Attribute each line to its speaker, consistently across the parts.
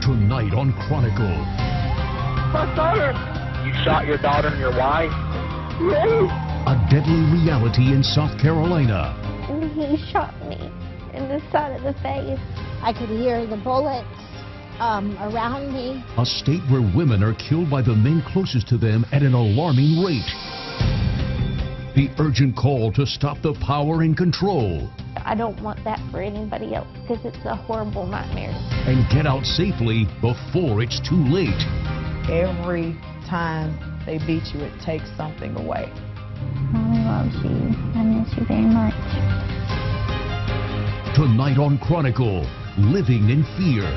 Speaker 1: Tonight on Chronicle.
Speaker 2: My daughter. You shot your daughter and your wife?
Speaker 3: No.
Speaker 1: A deadly reality in South Carolina.
Speaker 3: He shot me in the side of the face. I could hear the bullets around me.
Speaker 1: A state where women are killed by the men closest to them at an alarming rate. The urgent call to stop the power and control.
Speaker 3: I don't want that for anybody else because it's a horrible nightmare.
Speaker 1: And get out safely before it's too late.
Speaker 4: Every time they beat you, it takes something away.
Speaker 3: Mommy loves you. I miss you very much.
Speaker 1: Tonight on Chronicle, living in fear.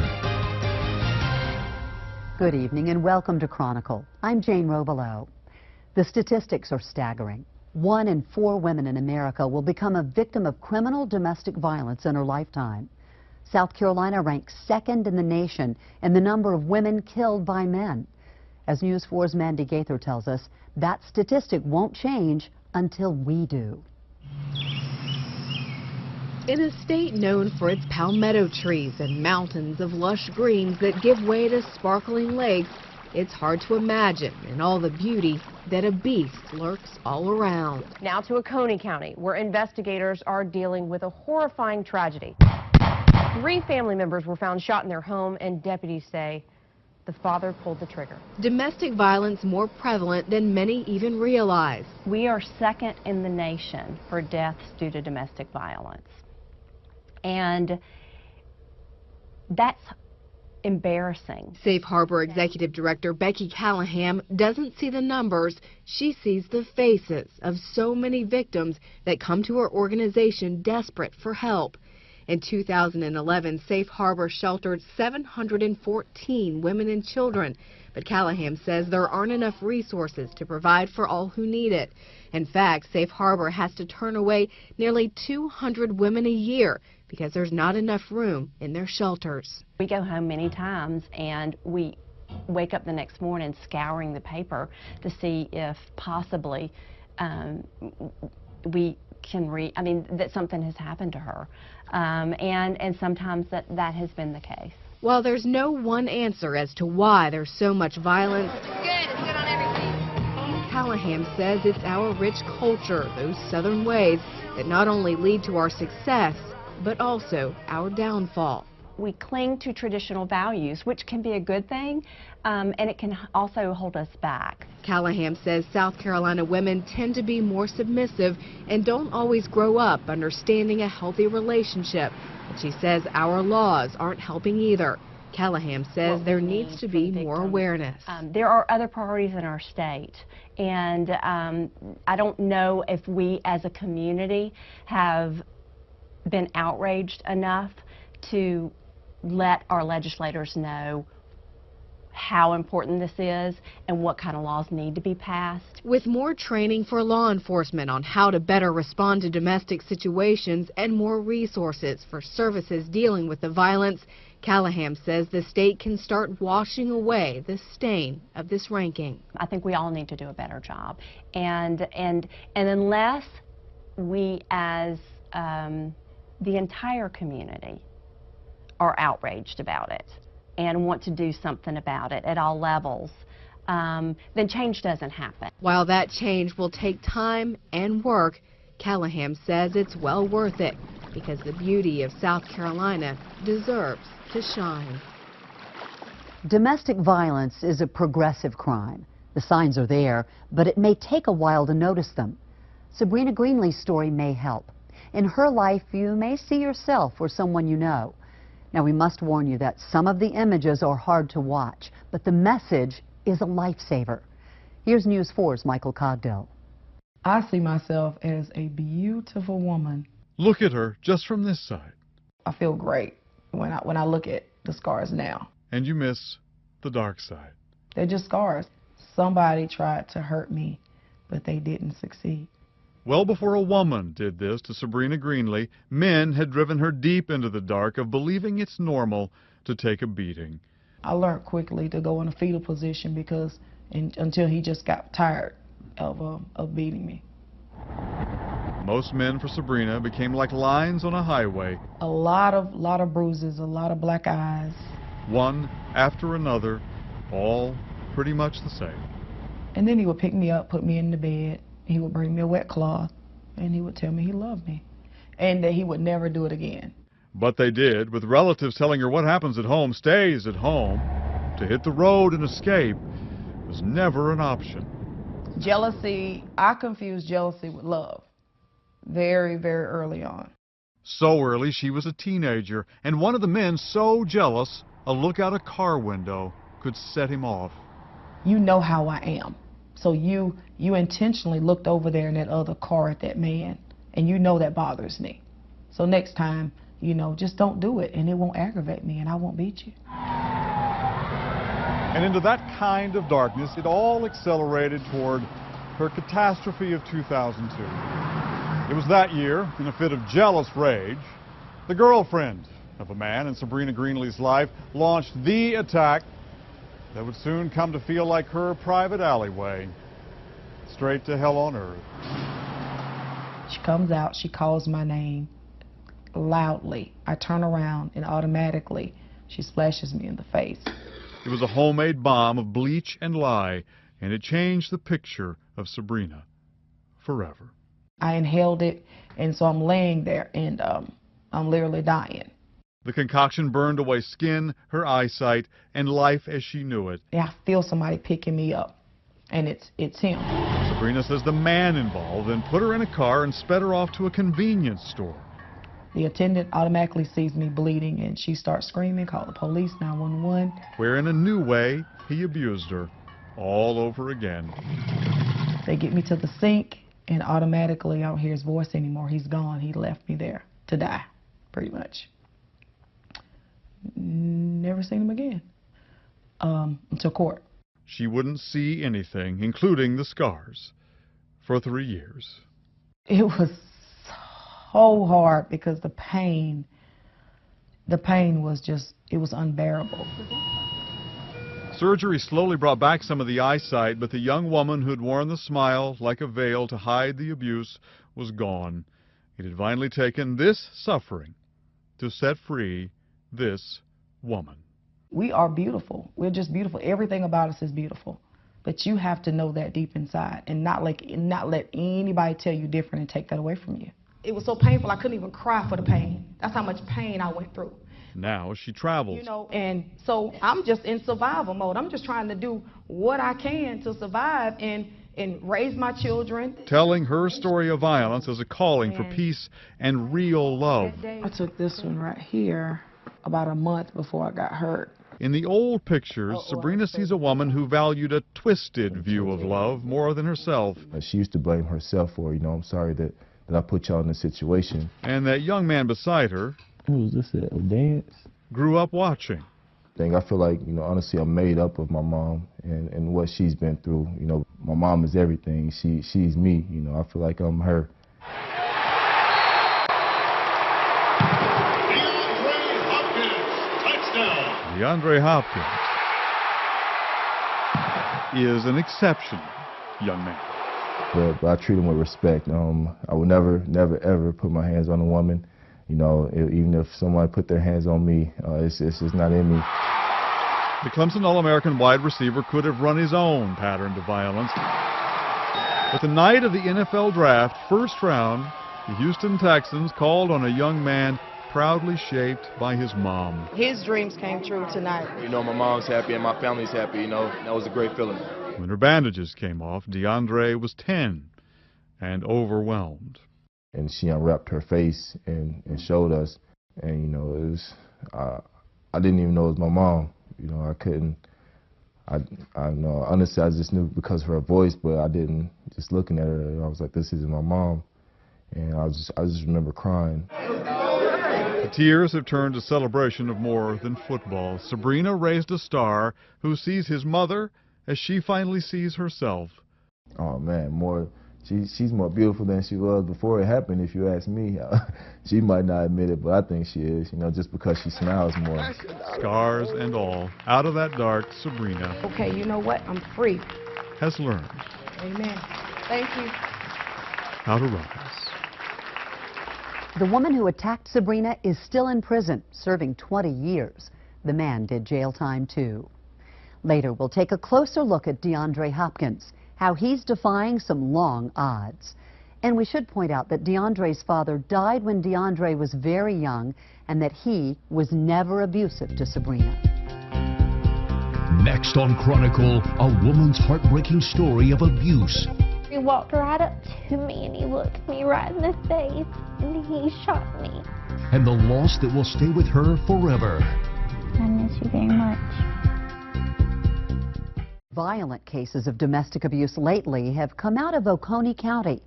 Speaker 5: Good evening and welcome to Chronicle. I'm Jane Robelo. The statistics are staggering. 1 in 4 women in America will become a victim of criminal domestic violence in her lifetime. South Carolina ranks 2nd in the nation in the number of women killed by men. As News 4's Mandy Gaither tells us, that statistic won't change until we do.
Speaker 6: In a state known for its palmetto trees and mountains of lush greens that give way to sparkling lakes, it's hard to imagine in all the beauty that a beast lurks all around.
Speaker 7: Now to Oconee County, where investigators are dealing with a horrifying tragedy. 3 family members were found shot in their home, and deputies say the father pulled the trigger.
Speaker 6: Domestic violence more prevalent than many even realize.
Speaker 8: We are 2nd in the nation for deaths due to domestic violence. And that's embarrassing.
Speaker 6: Safe Harbor Executive Director Becky Callahan doesn't see the numbers. She sees the faces of so many victims that come to her organization desperate for help. In 2011, Safe Harbor sheltered 714 women and children, but Callahan says there aren't enough resources to provide for all who need it. In fact, Safe Harbor has to turn away nearly 200 women a year because there's not enough room in their shelters.
Speaker 8: We go home many times and we wake up the next morning scouring the paper to see if possibly we can that something has happened to her. And sometimes that has been the case.
Speaker 6: While there's no one answer as to why there's so much violence,
Speaker 7: It's good on everything.
Speaker 6: Callahan says it's our rich culture, those southern ways that not only lead to our success, but also our downfall.
Speaker 8: We cling to traditional values, which can be a good thing, and it can also hold us back.
Speaker 6: Callahan says South Carolina women tend to be more submissive and don't always grow up understanding a healthy relationship. But she says our laws aren't helping either. Callahan says there needs to be more awareness.
Speaker 8: There are other priorities in our state, and I don't know if we as a community have been outraged enough to let our legislators know how important this is and what kind of laws need to be passed.
Speaker 6: With more training for law enforcement on how to better respond to domestic situations and more resources for services dealing with the violence, Callahan says the state can start washing away the stain of this ranking.
Speaker 8: I think we all need to do a better job. And unless we as the entire community are outraged about it and want to do something about it at all levels, then change doesn't happen.
Speaker 6: While that change will take time and work, Callahan says it's well worth it because the beauty of South Carolina deserves to shine.
Speaker 5: Domestic violence is a progressive crime. The signs are there, but it may take a while to notice them. Sabrina Greenlee's story may help. In her life, you may see yourself or someone you know. Now, we must warn you that some of the images are hard to watch, but the message is a lifesaver. Here's News 4's Michael Cogdill.
Speaker 4: I see myself as a beautiful woman.
Speaker 9: Look at her just from this side.
Speaker 4: I feel great when I look at the scars now.
Speaker 9: And you miss the dark side.
Speaker 4: They're just scars. Somebody tried to hurt me, but they didn't succeed.
Speaker 9: Well before a woman did this to Sabrina Greenlee, men had driven her deep into the dark of believing it's normal to take a beating.
Speaker 4: I learned quickly to go in a fetal position because until he just got tired of beating me.
Speaker 9: Most men for Sabrina became like lines on a highway.
Speaker 4: A lot of bruises, a lot of black eyes.
Speaker 9: one after another, all pretty much the same.
Speaker 4: And then he would pick me up, put me in the bed. He would bring me a wet cloth, and he would tell me he loved me and that he would never do it again.
Speaker 9: But they did, with relatives telling her what happens at home stays at home. To hit the road and escape was never an option.
Speaker 4: Jealousy, I confused jealousy with love very, very early on.
Speaker 9: So early she was a teenager, and one of the men so jealous, a look out a car window could set him off.
Speaker 4: You know how I am. So you intentionally looked over there in that other car at that man, and you know that bothers me. So next time, you know, just don't do it, and it won't aggravate me, and I won't beat you.
Speaker 9: And into that kind of darkness, it all accelerated toward her catastrophe of 2002. It was that year, in a fit of jealous rage, the girlfriend of a man in Sabrina Greenlee's life launched the attack that would soon come to feel like her private alleyway, straight to hell on earth.
Speaker 4: She comes out, she calls my name loudly. I turn around, and automatically she splashes me in the face.
Speaker 9: It was a homemade bomb of bleach and lie, and it changed the picture of Sabrina forever.
Speaker 4: I inhaled it, and so I'm laying there, and I'm literally dying.
Speaker 9: The concoction burned away skin, her eyesight, and life as she knew it.
Speaker 4: Yeah, I feel somebody picking me up, and it's him.
Speaker 9: Sabrina says the man involved then put her in a car and sped her off to a convenience store.
Speaker 4: The attendant automatically sees me bleeding, and she starts screaming, call the police, 911.
Speaker 9: Where in a new way, he abused her all over again.
Speaker 4: They get me to the sink, and automatically I don't hear his voice anymore. He's gone. He left me there to die, pretty much. Never seen him again until court.
Speaker 9: She wouldn't see anything, including the scars, for 3 years.
Speaker 4: It was so hard because the pain was just, it was unbearable.
Speaker 9: Surgery slowly brought back some of the eyesight, but the young woman who'd worn the smile like a veil to hide the abuse was gone. It had finally taken this suffering to set free this woman.
Speaker 4: We are beautiful. We're just beautiful. Everything about us is beautiful. But you have to know that deep inside and not let anybody tell you different and take that away from you. It was so painful I couldn't even cry for the pain. That's how much pain I went through.
Speaker 9: Now she travels.
Speaker 4: You know, and so I'm just in survival mode. I'm just trying to do what I can to survive and raise my children.
Speaker 9: Telling her story of violence as a calling for peace and real love.
Speaker 4: I took this one right here about a month before I got hurt.
Speaker 9: In the old pictures, Sabrina sees a woman who valued a twisted view of love more than herself.
Speaker 10: She used to blame herself for, I'm sorry that I put y'all in this situation.
Speaker 9: And that young man beside her,
Speaker 10: what was this, a dance?
Speaker 9: Grew up watching.
Speaker 10: I feel like, honestly, I'm made up of my mom and what she's been through. My mom is everything. She's me. I feel like I'm her.
Speaker 9: DeAndre Hopkins is an exceptional young man.
Speaker 10: But I treat him with respect. I would never, ever put my hands on a woman. Even if somebody put their hands on me, it's just not in me.
Speaker 9: The Clemson All-American wide receiver could have run his own pattern to violence. But the night of the NFL draft, first round, the Houston Texans called on a young man proudly shaped by his mom.
Speaker 4: His dreams came true tonight.
Speaker 11: My mom's happy and my family's happy. That was a great feeling.
Speaker 9: When her bandages came off, DeAndre was 10 and overwhelmed.
Speaker 10: And she unwrapped her face and showed us. And, it was, I didn't even know it was my mom. I couldn't, I know, honestly, I just knew because of her voice, but I didn't, just looking at her, I was like, this isn't my mom. And I just remember crying.
Speaker 9: The tears have turned to celebration of more than football. Sabrina raised a star who sees his mother as she finally sees herself.
Speaker 10: Oh, man, she's more beautiful than she was before it happened, if you ask me. She might not admit it, but I think she is, just because she smiles more.
Speaker 9: Scars and all, out of that dark, Sabrina.
Speaker 4: Okay, you know what? I'm free.
Speaker 9: Has learned.
Speaker 4: Amen. Thank you.
Speaker 9: How to rise.
Speaker 5: The woman who attacked Sabrina is still in prison, serving 20 years. The man did jail time too. Later, we'll take a closer look at DeAndre Hopkins, how he's defying some long odds. And we should point out that DeAndre's father died when DeAndre was very young and that he was never abusive to Sabrina.
Speaker 1: Next on Chronicle, a woman's heartbreaking story of abuse.
Speaker 3: He walked right up to me and he looked me right in the face and he shot me.
Speaker 1: And the loss that will stay with her forever.
Speaker 3: I miss you very much.
Speaker 5: Violent cases of domestic abuse lately have come out of Oconee County.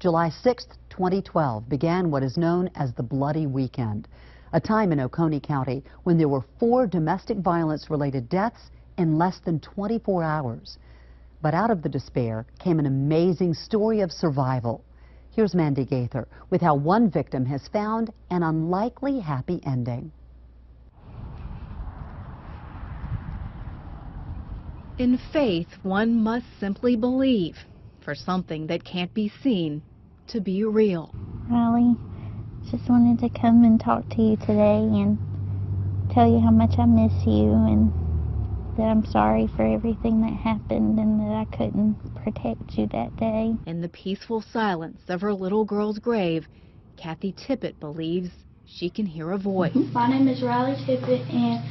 Speaker 5: July 6, 2012 began what is known as the Bloody Weekend, a time in Oconee County when there were 4 domestic violence-related deaths in less than 24 hours. But out of the despair came an amazing story of survival. Here's Mandy Gaither with how one victim has found an unlikely happy ending.
Speaker 12: In faith, one must simply believe for something that can't be seen to be real.
Speaker 3: Riley, just wanted to come and talk to you today and tell you how much I miss you and that I'm sorry for everything that happened and that I couldn't protect you that day.
Speaker 12: In the peaceful silence of her little girl's grave, Kathy Tippett believes she can hear a voice.
Speaker 13: My name is Riley Tippett, and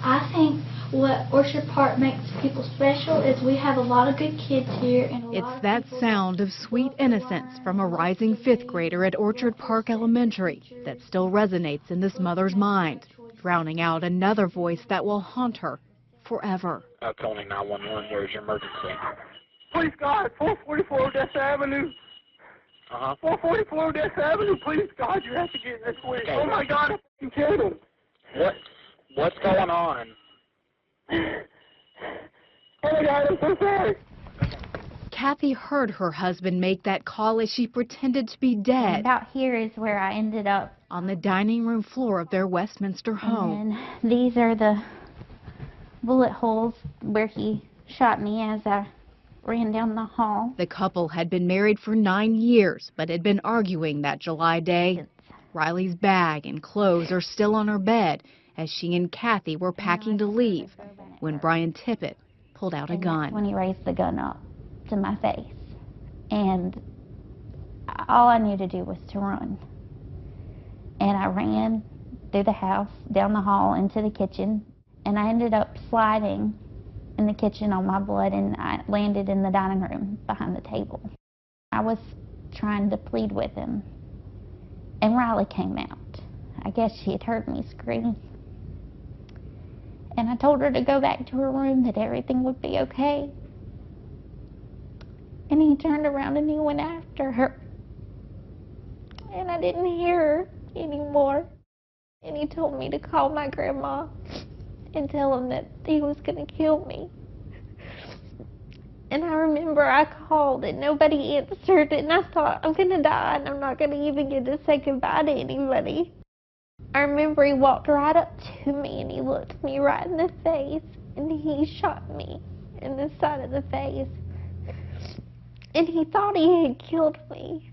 Speaker 13: I think what Orchard Park makes people special is we have a lot of good kids here. And
Speaker 12: It's that sound of sweet innocence from a rising 5th grader at Orchard Park Elementary that still resonates in this mother's mind, drowning out another voice that will haunt her forever.
Speaker 2: Calling 911, where's your emergency? Please God, 444 Odessa Avenue. 444 Odessa Avenue, please God, you have to get in this quick. Okay. Oh my God, I killed him. What's going on? Oh my God, I'm so sorry.
Speaker 12: Kathy heard her husband make that call as she pretended to be dead.
Speaker 3: About here is where I ended up.
Speaker 12: On the dining room floor of their Westminster home.
Speaker 3: And these are the bullet holes where he shot me as I ran down the hall.
Speaker 12: The couple had been married for 9 years, but had been arguing that July day. Riley's bag and clothes are still on her bed as she and Kathy were packing to leave when Brian Tippett pulled out a gun.
Speaker 3: When he raised the gun up to my face. And all I knew to do was to run. And I ran through the house, down the hall, into the kitchen. And I ended up sliding in the kitchen on my blood, and I landed in the dining room behind the table. I was trying to plead with him, and Riley came out. I guess she had heard me scream. And I told her to go back to her room, that everything would be okay. And he turned around and he went after her. And I didn't hear her anymore. And he told me to call my grandma and tell him that he was going to kill me. And I remember I called and nobody answered, and I thought, I'm going to die and I'm not going to even get to say goodbye to anybody. I remember he walked right up to me and he looked me right in the face and he shot me in the side of the face. And he thought he had killed me.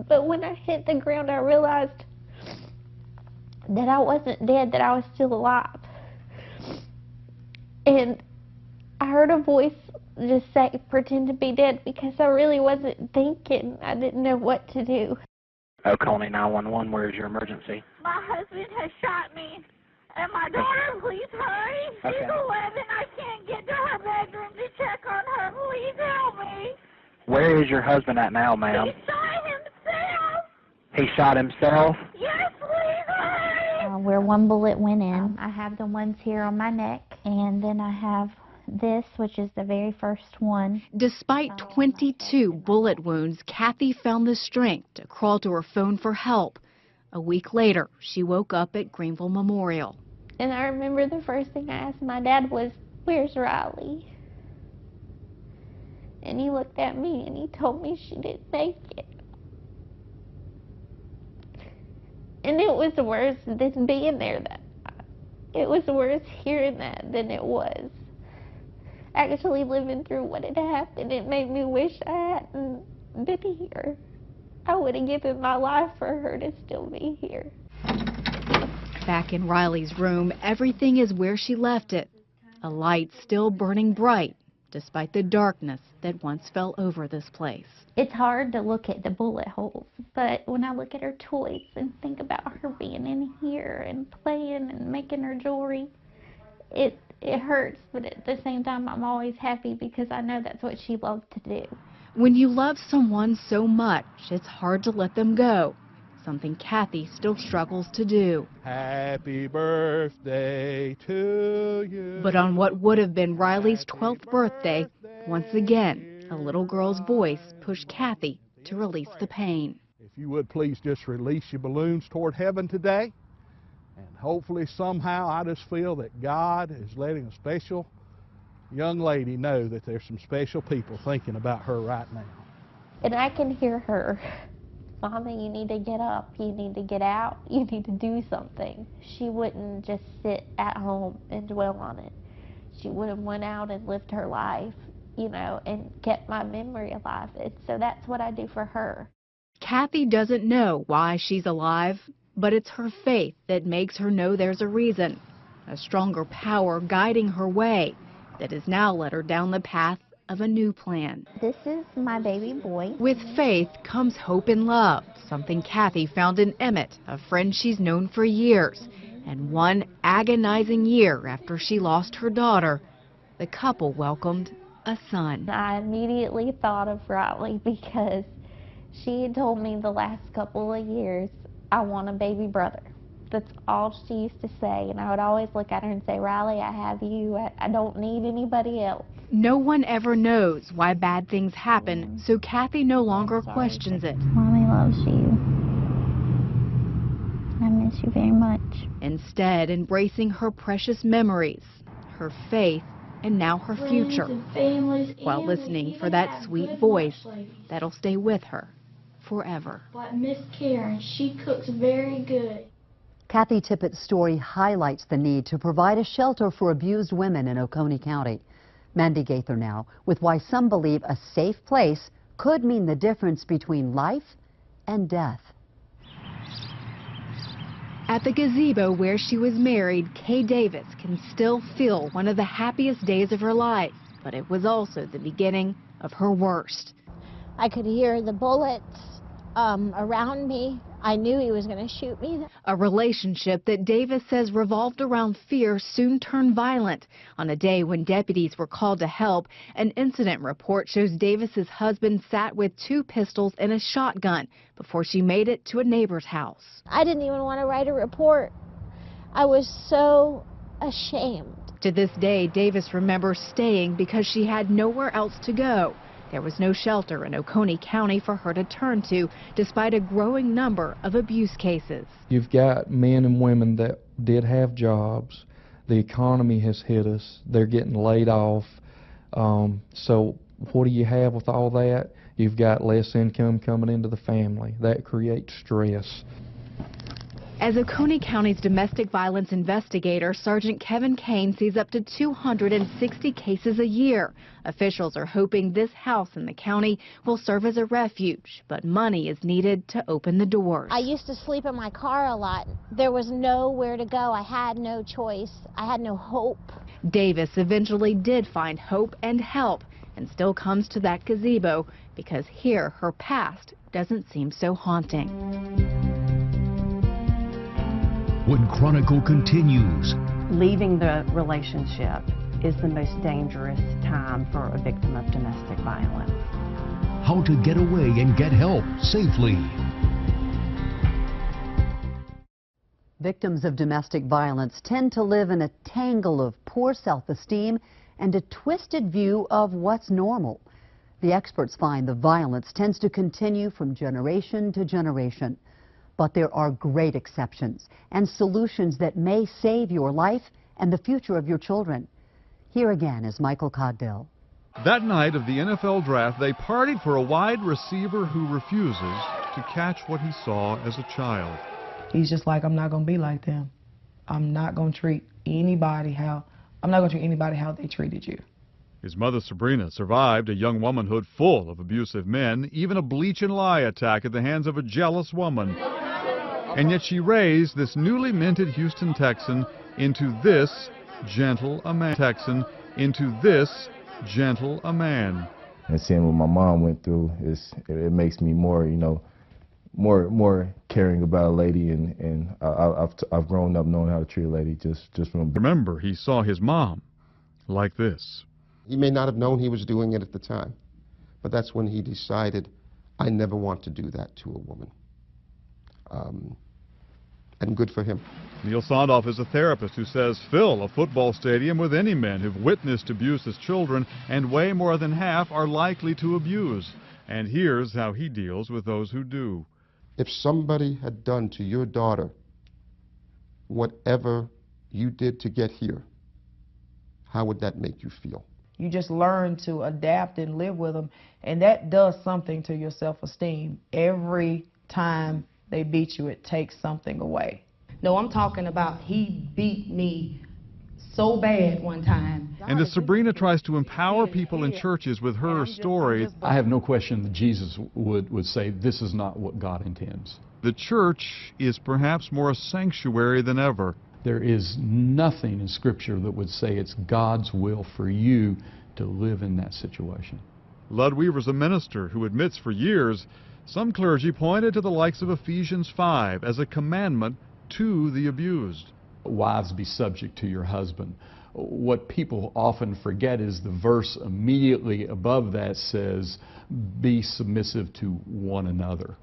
Speaker 3: But when I hit the ground, I realized that I wasn't dead, that I was still alive. And I heard a voice just say, pretend to be dead, because I really wasn't thinking. I didn't know what to do.
Speaker 2: Calling 911, where's your emergency?
Speaker 13: My husband has shot me. And my daughter, please hurry. She's 11. I can't get to her bedroom to check on her. Please help me.
Speaker 2: Where is your husband at now, ma'am?
Speaker 13: He shot himself.
Speaker 2: He shot himself?
Speaker 13: Yes, please hurry.
Speaker 3: Where one bullet went in. I have the ones here on my neck, and then I have this, which is the very first one.
Speaker 12: Despite 22 bullet wounds, Kathy found the strength to crawl to her phone for help. A week later, she woke up at Greenville Memorial.
Speaker 3: And I remember the first thing I asked my dad was, where's Riley? And he looked at me and he told me she didn't make it. And it was worse than being there. It was worse hearing that than it was actually living through what had happened. It made me wish I hadn't been here. I would have given my life for her to still be here.
Speaker 12: Back in Riley's room, everything is where she left it. A light still burning bright, despite the darkness that once fell over this place.
Speaker 3: It's hard to look at the bullet holes, but when I look at her toys and think about her being in here and playing and making her jewelry, it hurts, but at the same time I'm always happy because I know that's what she loved to do.
Speaker 12: When you love someone so much, it's hard to let them go, something Kathy still struggles to do.
Speaker 14: Happy birthday to you.
Speaker 12: But on what would have been Riley's 12th birthday, once again, a little girl's voice pushed Kathy to release the pain.
Speaker 14: If you would please just release your balloons toward heaven today. And hopefully somehow I just feel that God is letting a special young lady know that there's some special people thinking about her right now.
Speaker 3: And I can hear her, Mama, you need to get up, you need to get out, you need to do something. She wouldn't just sit at home and dwell on it. She would have went out and lived her life, you know, and kept my memory alive. So that's what I do for her.
Speaker 12: Kathy doesn't know why she's alive, but it's her faith that makes her know there's a reason, a stronger power guiding her way that has now led her down the path of a new plan.
Speaker 3: This is my baby boy.
Speaker 12: With faith comes hope and love, something Kathy found in Emmett, a friend she's known for years. And one agonizing year after she lost her daughter, the couple welcomed a son.
Speaker 3: I immediately thought of Riley because she had told me the last couple of years, I want a baby brother. That's all she used to say, and I would always look at her and say, Riley, I have you. I don't need anybody else.
Speaker 12: No one ever knows why bad things happen, so Kathy no longer questions it.
Speaker 3: Mommy loves you. I miss you very much.
Speaker 12: Instead, embracing her precious memories, her faith, and now her future, while listening for that sweet voice that'll stay with her forever.
Speaker 15: Like Miss Karen, she cooks very good.
Speaker 5: Kathy Tippett's story highlights the need to provide a shelter for abused women in Oconee County. Mandy Gaither now with why some believe a safe place could mean the difference between life and death.
Speaker 12: At the gazebo where she was married, Kay Davis can still feel one of the happiest days of her life, but it was also the beginning of her worst.
Speaker 16: I could hear the bullets around me. I knew he was going to shoot me.
Speaker 12: A relationship that Davis says revolved around fear soon turned violent. On a day when deputies were called to help, an incident report shows Davis's husband sat with 2 pistols and a shotgun before she made it to a neighbor's house.
Speaker 16: I didn't even want to write a report. I was so ashamed.
Speaker 12: To this day, Davis remembers staying because she had nowhere else to go. There was no shelter in Oconee County for her to turn to, despite a growing number of abuse cases.
Speaker 17: You've got men and women that did have jobs. The economy has hit us. They're getting laid off. So what do you have with all that? You've got less income coming into the family. That creates stress.
Speaker 12: As Oconee County's domestic violence investigator, Sergeant Kevin Kane sees up to 260 cases a year. Officials are hoping this house in the county will serve as a refuge, but money is needed to open the doors.
Speaker 16: I used to sleep in my car a lot. There was nowhere to go. I had no choice. I had no hope.
Speaker 12: Davis eventually did find hope and help and still comes to that gazebo because here her past doesn't seem so haunting.
Speaker 1: When Chronicle continues.
Speaker 8: Leaving the relationship is the most dangerous time for a victim of domestic violence.
Speaker 1: How to get away and get help safely.
Speaker 5: Victims of domestic violence tend to live in a tangle of poor self-esteem and a twisted view of what's normal. The experts find the violence tends to continue from generation to generation. But there are great exceptions and solutions that may save your life and the future of your children. Here again is Michael Cogdill.
Speaker 9: That night of the NFL draft, they partied for a wide receiver who refuses to catch what he saw as a child.
Speaker 4: He's just like, I'm not going to be like them. I'm not going to treat anybody how they treated you.
Speaker 9: His mother, Sabrina, survived a young womanhood full of abusive men, even a bleach and lie attack at the hands of a jealous woman. And yet she raised this newly minted Houston Texan into this gentle a man.
Speaker 10: And seeing what my mom went through, it makes me more, you know, more caring about a lady, and I've grown up knowing how to treat a lady just from.
Speaker 9: Remember, he saw his mom like this.
Speaker 18: He may not have known he was doing it at the time, but that's when he decided, I never want to do that to a woman. And good for him.
Speaker 9: Neil Sondoff is a therapist who says fill a football stadium with any men who've witnessed abuse as children, and way more than half are likely to abuse. And here's how he deals with those who do.
Speaker 18: If somebody had done to your daughter whatever you did to get here, how would that make you feel?
Speaker 4: You just learn to adapt and live with them, and that does something to your self-esteem. Every time they beat you, it takes something away. No, I'm talking about he beat me so bad one time.
Speaker 9: And as Sabrina tries to empower people in churches with her story,
Speaker 19: I have no question that Jesus would say this is not what God intends.
Speaker 9: The church is perhaps more a sanctuary than ever.
Speaker 19: There is nothing in Scripture that would say it's God's will for you to live in that situation.
Speaker 9: Lud Weaver's a minister who admits for years some clergy pointed to the likes of Ephesians 5 as a commandment to the abused.
Speaker 19: Wives, be subject to your husband. What people often forget is the verse immediately above that says, be submissive to one another.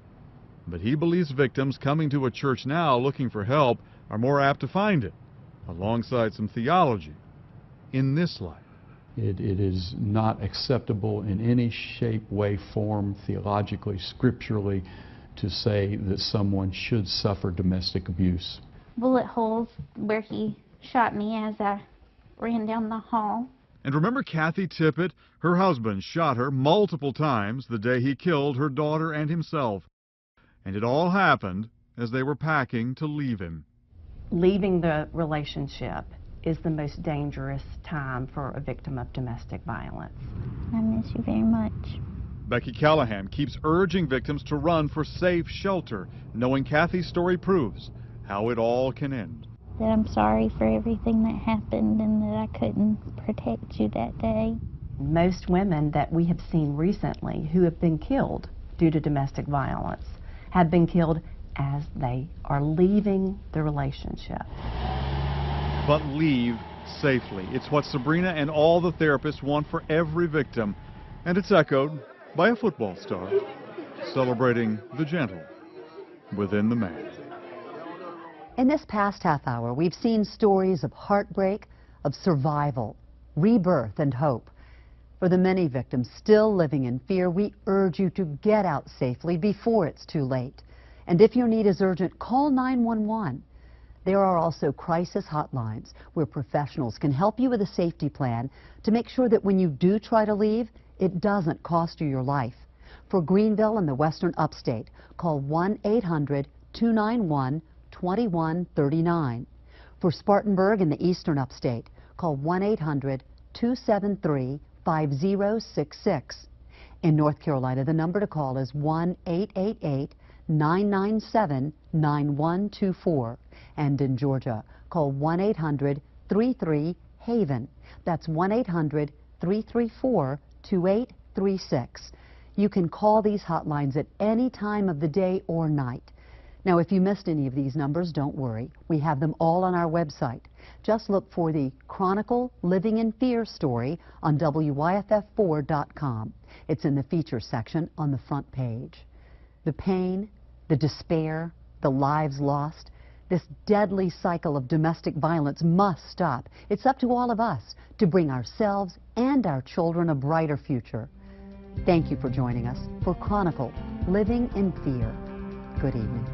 Speaker 9: But he believes victims coming to a church now looking for help are more apt to find it, alongside some theology, in this life.
Speaker 19: It is not acceptable in any shape, way, form, theologically, scripturally, to say that someone should suffer domestic abuse.
Speaker 3: Bullet holes where he shot me as I ran down the hall.
Speaker 9: And remember Kathy Tippett? Her husband shot her multiple times the day he killed her daughter and himself. And it all happened as they were packing to leave him.
Speaker 8: Leaving the relationship is the most dangerous time for a victim of domestic violence.
Speaker 3: I miss you very much.
Speaker 9: Becky Callahan keeps urging victims to run for safe shelter, knowing Kathy's story proves how it all can end.
Speaker 3: That I'm sorry for everything that happened and that I couldn't protect you that day.
Speaker 8: Most women that we have seen recently who have been killed due to domestic violence have been killed as they are leaving the relationship.
Speaker 9: But leave safely. It's what Sabrina and all the therapists want for every victim. And it's echoed by a football star celebrating the gentle within the man.
Speaker 5: In this past half hour, we've seen stories of heartbreak, of survival, rebirth, and hope. For the many victims still living in fear, we urge you to get out safely before it's too late. And if your need is urgent, call 911. There are also crisis hotlines where professionals can help you with a safety plan to make sure that when you do try to leave, it doesn't cost you your life. For Greenville and the Western Upstate, call 1-800-291-2139. For Spartanburg and the Eastern Upstate, call 1-800-273-5066. In North Carolina, the number to call is 1-888-997-9124. And in Georgia, call 1-800-33-HAVEN. That's 1-800-334-2836. You can call these hotlines at any time of the day or night. Now, if you missed any of these numbers, don't worry. We have them all on our website. Just look for the Chronicle Living in Fear story on WYFF4.com. It's in the feature section on the front page. The pain, the despair, the lives lost, this deadly cycle of domestic violence must stop. It's up to all of us to bring ourselves and our children a brighter future. Thank you for joining us for Chronicle Living in Fear. Good evening.